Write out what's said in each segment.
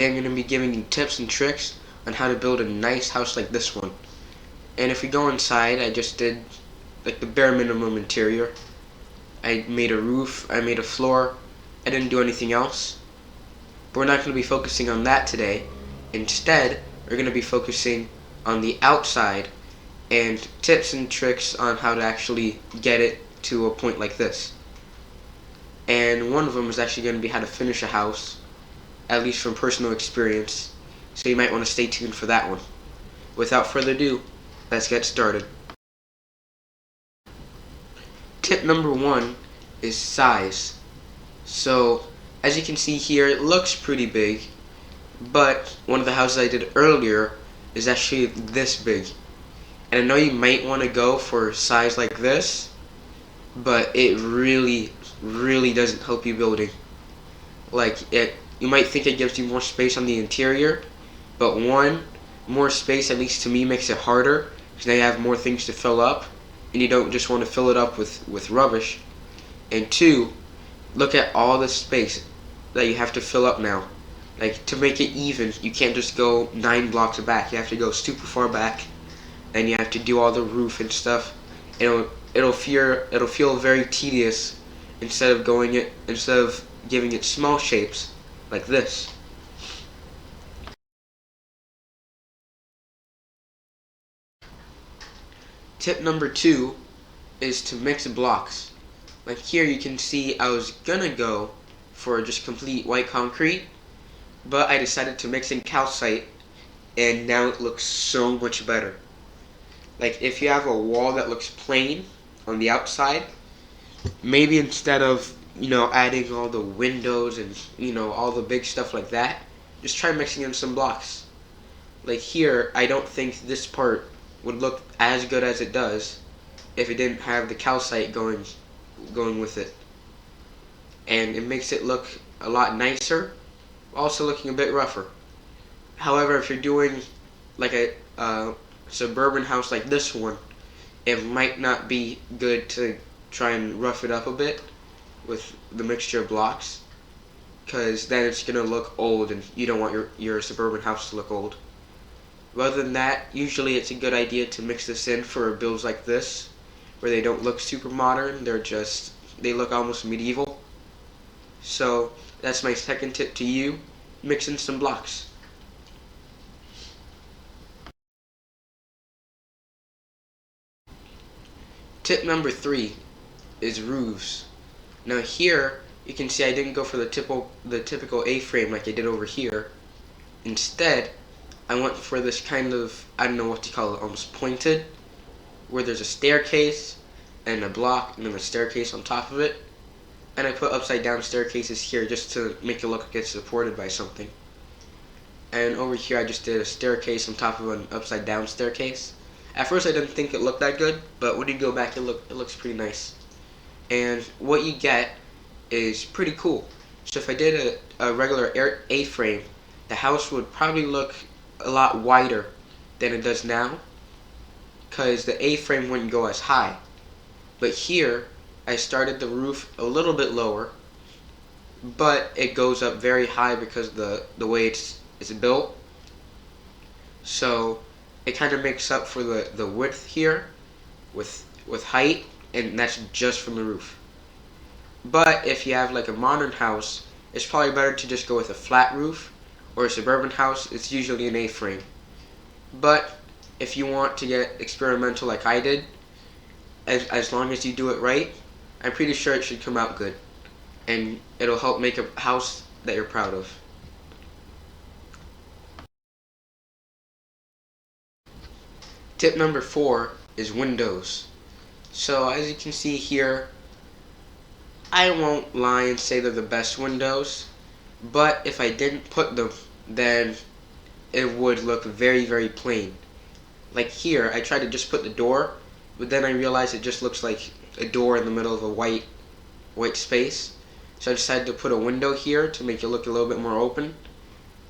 I'm going to be giving you tips and tricks on how to build a nice house like this one. And if we go inside, I just did like the bare minimum interior. I made a roof, I made a floor, I didn't do anything else. But we're not going to be focusing on that today. Instead, we're going to be focusing on the outside and tips and tricks on how to actually get it to a point like this. And one of them is actually going to be how to finish a house, at least from personal experience, so you might want to stay tuned for that one. Without further ado, let's get started. Tip number one is size. So, as you can see here, it looks pretty big, but one of the houses I did earlier is actually this big. And I know you might want to go for size like this, but it really doesn't help you building. You might think it gives you more space on the interior, but one, more space, at least to me, makes it harder, because now you have more things to fill up, and you don't just want to fill it up with rubbish. And two, look at all the space that you have to fill up now. Like, to make it even, you can't just go 9 blocks back, you have to go super far back, and you have to do all the roof and stuff. It'll feel very tedious instead of giving it small shapes like this. Tip number two is to mix blocks. Like here you can see I was gonna go for just complete white concrete, but I decided to mix in calcite, and now it looks so much better. Like if you have a wall that looks plain on the outside, maybe instead of adding all the windows and all the big stuff like that, just try mixing in some blocks. Like here, I don't think this part would look as good as it does if it didn't have the calcite going with it, and it makes it look a lot nicer, also looking a bit rougher. However, if you're doing like a suburban house like this one, it might not be good to try and rough it up a bit with the mixture of blocks, because then it's gonna look old, and you don't want your suburban house to look old. But other than that, usually it's a good idea to mix this in for builds like this, where they don't look super modern, they look almost medieval. So that's my second tip to you: mix in some blocks. Tip number three is roofs. Now here you can see I didn't go for the typical A-frame like I did over here. Instead, I went for this kind of, I don't know what to call it, almost pointed, where there's a staircase and a block and then a staircase on top of it. And I put upside down staircases here just to make it look like it's supported by something. And over here I just did a staircase on top of an upside down staircase. At first I didn't think it looked that good, but when you go back it looks pretty nice. And what you get is pretty cool. So if I did a regular A-frame, the house would probably look a lot wider than it does now, because the A-frame wouldn't go as high. But here I started the roof a little bit lower, but it goes up very high because the way it's built. So it kind of makes up for the width here with height, and that's just from the roof. But if you have like a modern house, it's probably better to just go with a flat roof, or a suburban house, it's usually an A-frame. But if you want to get experimental like I did, as long as you do it right, I'm pretty sure it should come out good, and it'll help make a house that you're proud of. Tip number four is windows. So as you can see here, I won't lie and say they're the best windows, but if I didn't put them, then it would look very plain. Like here, I tried to just put the door, but then I realized it just looks like a door in the middle of a white space. So I decided to put a window here to make it look a little bit more open,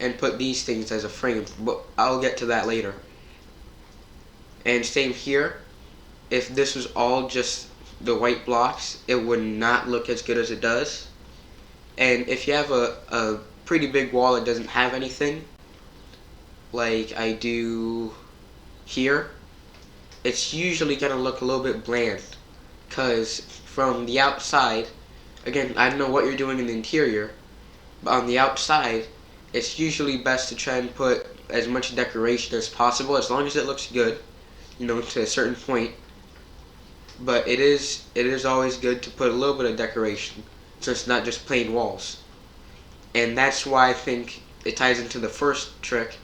and put these things as a frame, but I'll get to that later. And same here, if this was all just the white blocks, it would not look as good as it does. And if you have a pretty big wall that doesn't have anything, like I do here, it's usually going to look a little bit bland. Because from the outside, again, I don't know what you're doing in the interior, but on the outside, it's usually best to try and put as much decoration as possible, as long as it looks good, to a certain point. But it is always good to put a little bit of decoration, so it's not just plain walls. And that's why I think it ties into the first trick,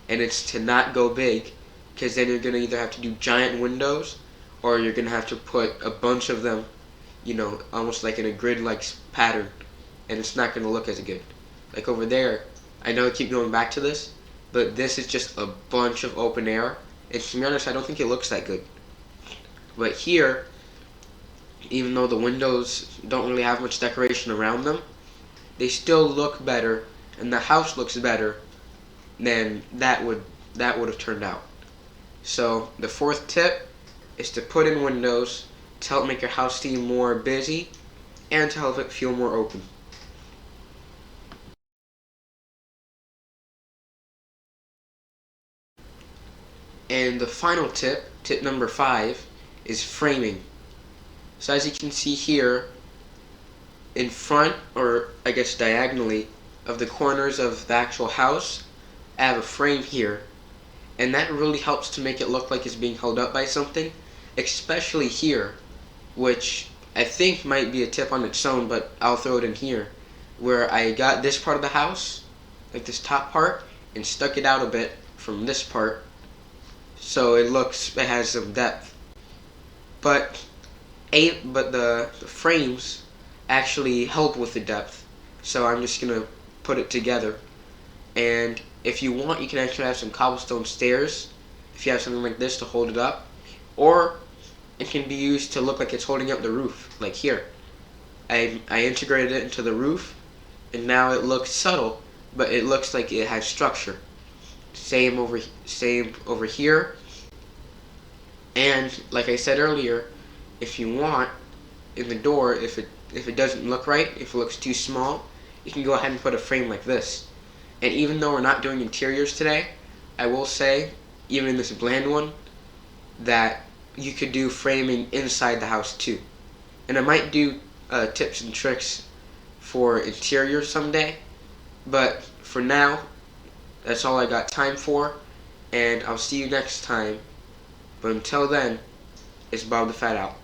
and it's to not go big, because then you're going to either have to do giant windows, or you're going to have to put a bunch of them, almost like in a grid-like pattern, and it's not going to look as good. Like over there, I know I keep going back to this, but this is just a bunch of open air, and to be honest, I don't think it looks that good. But here, even though the windows don't really have much decoration around them, they still look better, and the house looks better than that would have turned out. So the fourth tip is to put in windows to help make your house seem more busy and to help it feel more open. And the final tip, tip number 5, is framing. So as you can see here, in front, or I guess diagonally, of the corners of the actual house, I have a frame here, and that really helps to make it look like it's being held up by something, especially here, which I think might be a tip on its own, but I'll throw it in here, where I got this part of the house, like this top part, and stuck it out a bit from this part, so it has some depth. But the frames actually help with the depth, so I'm just gonna put it together. And if you want, you can actually have some cobblestone stairs if you have something like this to hold it up, or it can be used to look like it's holding up the roof, like here. I integrated it into the roof, and now it looks subtle, but it looks like it has structure. Same over here. And like I said earlier, if you want, in the door, if it doesn't look right, if it looks too small, you can go ahead and put a frame like this. And even though we're not doing interiors today, I will say, even in this bland one, that you could do framing inside the house too. And I might do tips and tricks for interior someday, but for now, that's all I got time for, and I'll see you next time. But until then, it's Bob the Fat out.